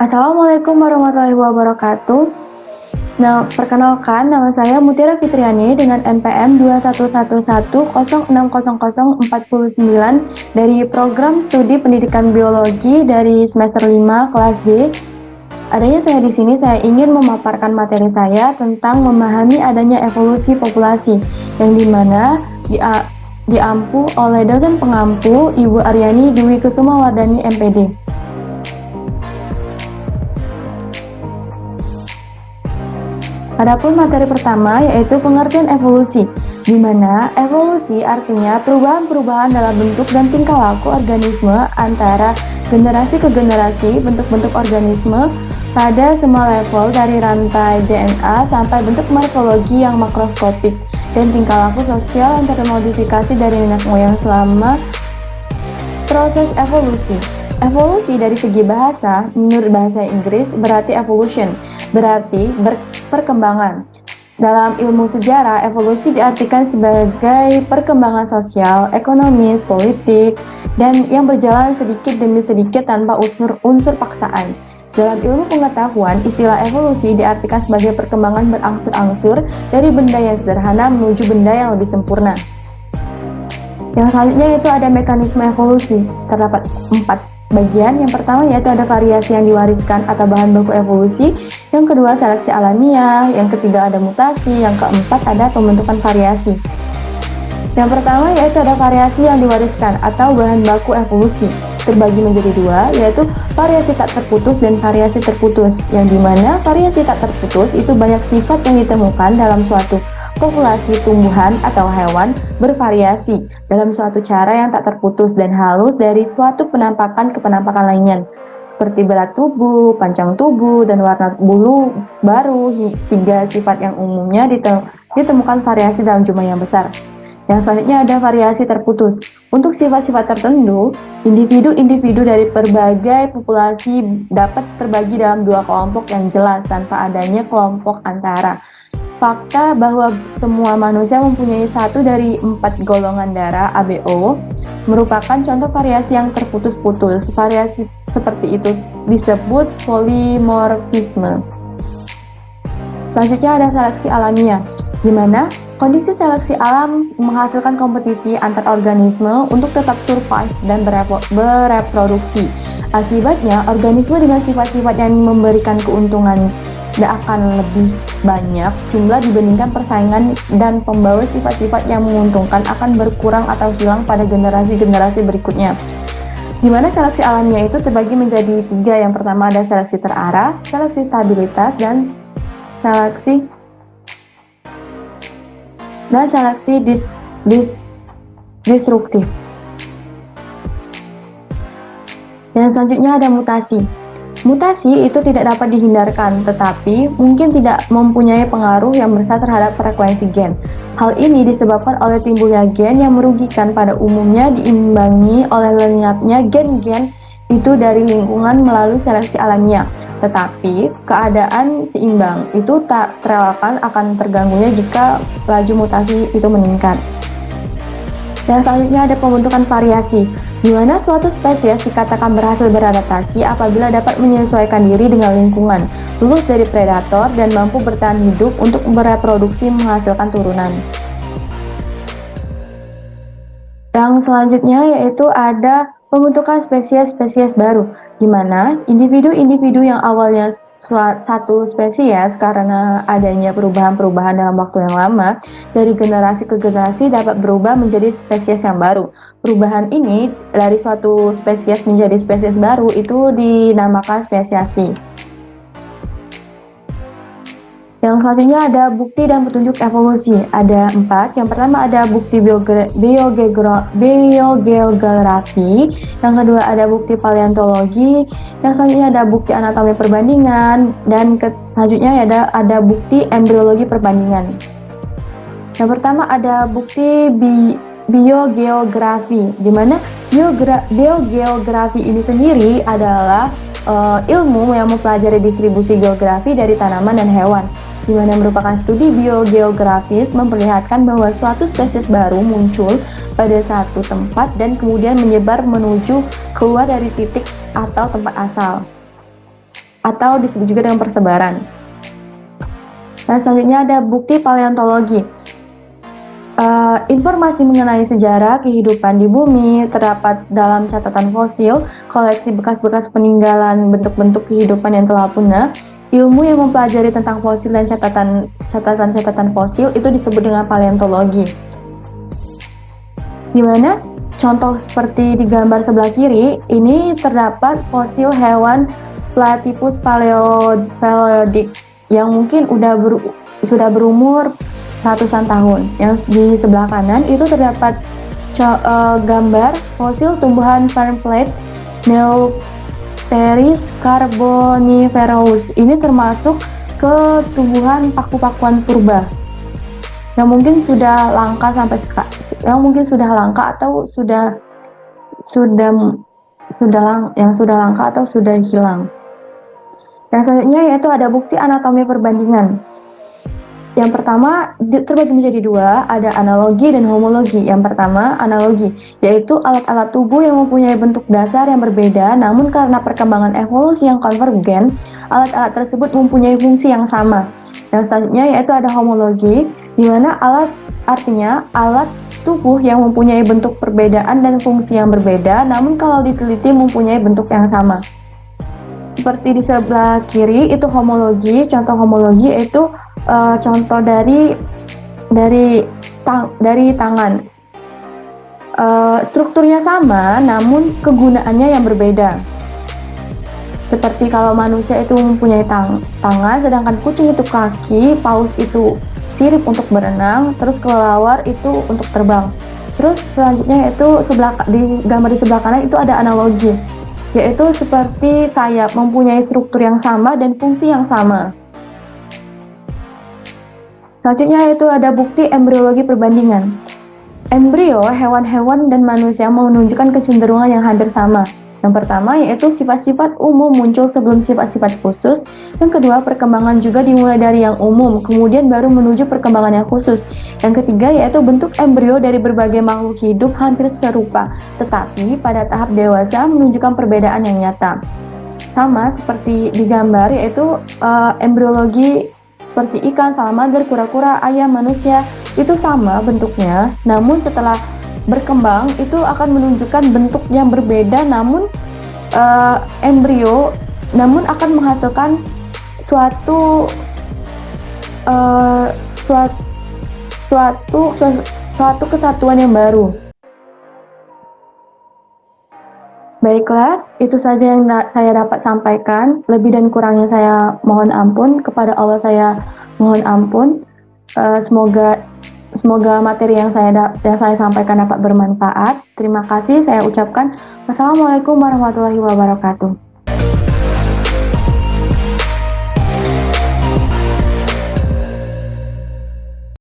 Assalamualaikum warahmatullahi wabarakatuh. Nah, perkenalkan nama saya Mutiara Fitriani dengan NPM 2111060049 dari Program Studi Pendidikan Biologi dari semester 5 kelas D. Adanya saya di sini, saya ingin memaparkan materi saya tentang memahami adanya evolusi populasi yang dimana diampu oleh dosen pengampu Ibu Aryani Dwi Kusumawardani MPD. Adapun materi pertama yaitu pengertian evolusi, di mana evolusi artinya perubahan-perubahan dalam bentuk dan tingkah laku organisme antara generasi ke generasi, bentuk-bentuk organisme pada semua level dari rantai DNA sampai bentuk morfologi yang makroskopik dan tingkah laku sosial yang termodifikasi dari nenek moyang selama proses evolusi. Evolusi dari segi bahasa, menurut bahasa Inggris berarti evolution, berarti perkembangan. Dalam ilmu sejarah, evolusi diartikan sebagai perkembangan sosial, ekonomis, politik, dan yang berjalan sedikit demi sedikit tanpa unsur paksaan. Dalam ilmu pengetahuan, istilah evolusi diartikan sebagai perkembangan berangsur-angsur dari benda yang sederhana menuju benda yang lebih sempurna. Yang selanjutnya yaitu ada mekanisme evolusi. Terdapat 4 bagian. Yang pertama yaitu ada variasi yang diwariskan atau bahan baku evolusi. Yang kedua seleksi alamiah. Yang ketiga ada mutasi. Yang keempat ada pembentukan variasi. Yang pertama yaitu ada variasi yang diwariskan atau bahan baku evolusi. Terbagi menjadi dua, yaitu variasi tak terputus dan variasi terputus. Yang dimana variasi tak terputus itu banyak sifat yang ditemukan dalam suatu populasi tumbuhan atau hewan bervariasi dalam suatu cara yang tak terputus dan halus dari suatu penampakan ke penampakan lainnya, seperti berat tubuh, panjang tubuh, dan warna bulu baru. 3 sifat yang umumnya ditemukan variasi dalam jumlah yang besar. Yang selanjutnya ada variasi terputus. Untuk sifat-sifat tertentu, individu-individu dari berbagai populasi dapat terbagi dalam 2 kelompok yang jelas tanpa adanya kelompok antara. Fakta bahwa semua manusia mempunyai 1 dari 4 golongan darah ABO merupakan contoh variasi yang terputus-putus. Variasi seperti itu disebut polimorfisme. Selanjutnya ada seleksi alamiah, di mana kondisi seleksi alam menghasilkan kompetisi antar organisme untuk tetap survive dan bereproduksi. Akibatnya, organisme dengan sifat-sifat yang memberikan keuntungan akan lebih banyak jumlah dibandingkan persaingan, dan pembawa sifat-sifat yang menguntungkan akan berkurang atau hilang pada generasi-generasi berikutnya. Di mana seleksi alamiah itu terbagi menjadi 3. Yang pertama ada seleksi terarah, seleksi stabilitas, dan seleksi disruptif. Yang selanjutnya ada mutasi. Mutasi itu tidak dapat dihindarkan, tetapi mungkin tidak mempunyai pengaruh yang besar terhadap frekuensi gen. Hal ini disebabkan oleh timbulnya gen yang merugikan, pada umumnya diimbangi oleh lenyapnya gen-gen itu dari lingkungan melalui seleksi alamiah. Tetapi keadaan seimbang itu tak terelakkan akan terganggunya jika laju mutasi itu meningkat. Dan selanjutnya ada pembentukan variasi, di mana suatu spesies dikatakan berhasil beradaptasi apabila dapat menyesuaikan diri dengan lingkungan, lulus dari predator, dan mampu bertahan hidup untuk bereproduksi menghasilkan turunan. Yang selanjutnya yaitu ada pembentukan spesies-spesies baru, di mana individu-individu yang awalnya satu spesies karena adanya perubahan-perubahan dalam waktu yang lama dari generasi ke generasi dapat berubah menjadi spesies yang baru. Perubahan ini dari suatu spesies menjadi spesies baru itu dinamakan spesiasi. Yang selanjutnya ada bukti dan petunjuk evolusi. Ada 4. Yang pertama ada bukti biogeografi. Yang kedua ada bukti paleontologi. Yang selanjutnya ada bukti anatomi perbandingan. Dan selanjutnya ada bukti embriologi perbandingan. Yang pertama ada bukti biogeografi, di mana biogeografi ini sendiri adalah ilmu yang mempelajari distribusi geografi dari tanaman dan hewan, di mana merupakan studi biogeografis memperlihatkan bahwa suatu spesies baru muncul pada satu tempat dan kemudian menyebar menuju keluar dari titik atau tempat asal. atau disebut juga dengan persebaran. Dan selanjutnya ada bukti paleontologi. Informasi mengenai sejarah kehidupan di bumi terdapat dalam catatan fosil, koleksi bekas-bekas peninggalan bentuk-bentuk kehidupan yang telah punah. Ilmu yang mempelajari tentang fosil dan catatan fosil itu disebut dengan paleontologi. Di mana contoh seperti di gambar sebelah kiri, ini terdapat fosil hewan Platypus paleodik yang mungkin sudah berumur ratusan tahun. Yang di sebelah kanan itu terdapat gambar fosil tumbuhan Fernplate Neopteris carboniferous. Ini termasuk ke tumbuhan paku-pakuan purba yang mungkin sudah langka atau sudah langka atau sudah hilang. Yang selanjutnya yaitu ada bukti anatomi perbandingan. Yang pertama terbagi menjadi dua, ada analogi dan homologi. Yang pertama, analogi, yaitu alat-alat tubuh yang mempunyai bentuk dasar yang berbeda, namun karena perkembangan evolusi yang konvergen, alat-alat tersebut mempunyai fungsi yang sama. Yang selanjutnya yaitu ada homologi, di mana artinya alat tubuh yang mempunyai bentuk perbedaan dan fungsi yang berbeda, namun kalau diteliti mempunyai bentuk yang sama. Seperti di sebelah kiri itu homologi. Contoh homologi itu contoh dari tangan. Strukturnya sama, namun kegunaannya yang berbeda. Seperti kalau manusia itu mempunyai tangan, sedangkan kucing itu kaki, paus itu sirip untuk berenang, terus kelelawar itu untuk terbang. Terus selanjutnya itu di gambar di sebelah kanan itu ada analogi, yaitu seperti sayap mempunyai struktur yang sama dan fungsi yang sama. Selanjutnya itu ada bukti embriologi perbandingan. Embrio hewan-hewan dan manusia menunjukkan kecenderungan yang hampir sama. Yang pertama yaitu sifat-sifat umum muncul sebelum sifat-sifat khusus. Yang kedua, perkembangan juga dimulai dari yang umum, kemudian baru menuju perkembangan yang khusus. Yang ketiga yaitu bentuk embrio dari berbagai makhluk hidup hampir serupa, tetapi pada tahap dewasa menunjukkan perbedaan yang nyata. Sama seperti di gambar, yaitu embriologi seperti ikan, salamander, kura-kura, ayam, manusia, itu sama bentuknya, namun setelah berkembang itu akan menunjukkan bentuk yang berbeda, namun embrio namun akan menghasilkan suatu kesatuan yang baru. Baiklah, itu saja yang saya dapat sampaikan. Lebih dan kurangnya saya mohon ampun. Kepada Allah saya mohon ampun. Semoga materi yang saya sampaikan dapat bermanfaat. Terima kasih saya ucapkan. Wassalamualaikum warahmatullahi wabarakatuh.